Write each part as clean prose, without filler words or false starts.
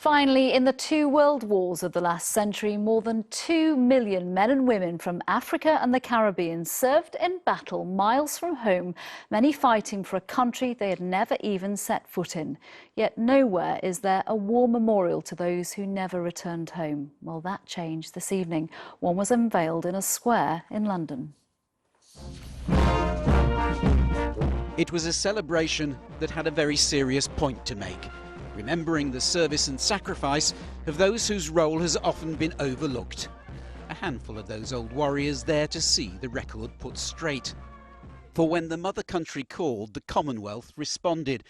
Finally, in the two world wars of the last century, more than 2 million men and women from Africa and the Caribbean served in battle miles from home, many fighting for a country they had never even set foot in. Yet nowhere is there a war memorial to those who never returned home. Well, that changed this evening. One was unveiled in a square in London. It was a celebration that had a very serious point to make, remembering the service and sacrifice of those whose role has often been overlooked. A handful of those old warriors there to see the record put straight. For when the mother country called, the Commonwealth responded.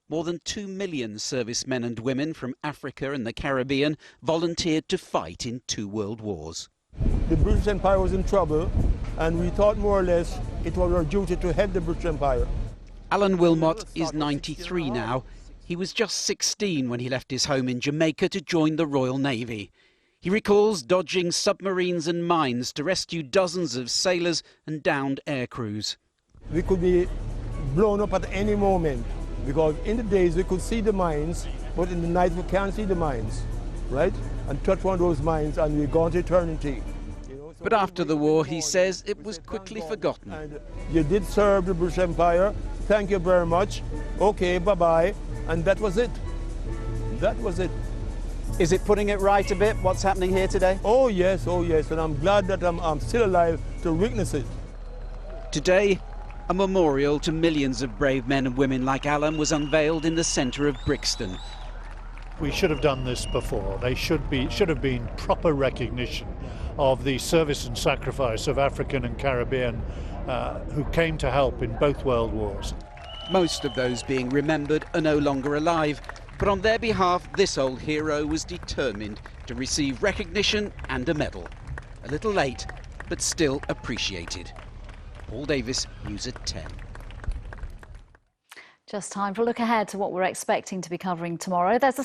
More than 2 million servicemen and women from Africa and the Caribbean volunteered to fight in 2 world wars. The British Empire was in trouble, and we thought more or less it was our duty to head the British Empire. Alan Wilmot is 93 now. He was just 16 when he left his home in Jamaica to join the Royal Navy. He recalls dodging submarines and mines to rescue dozens of sailors and downed air crews. We could be blown up at any moment, because in the days we could see the mines, but in the night we can't see the mines, right? And touch one of those mines and we're gone to eternity. But after the war, he says, it was quickly forgotten. And you did serve the British Empire, thank you very much, okay, bye-bye. And that was it. That was it. Is it putting it right a bit, what's happening here today? Oh yes, and I'm glad that I'm still alive to witness it. Today, a memorial to millions of brave men and women like Alan was unveiled in the centre of Brixton. We should have done this before. They should have been proper recognition of the service and sacrifice of African and Caribbean who came to help in both world wars. Most of those being remembered are no longer alive, but on their behalf, this old hero was determined to receive recognition and a medal. A little late, but still appreciated. Paul Davis, News at 10. Just time for a look ahead to what we're expecting to be covering tomorrow. There's a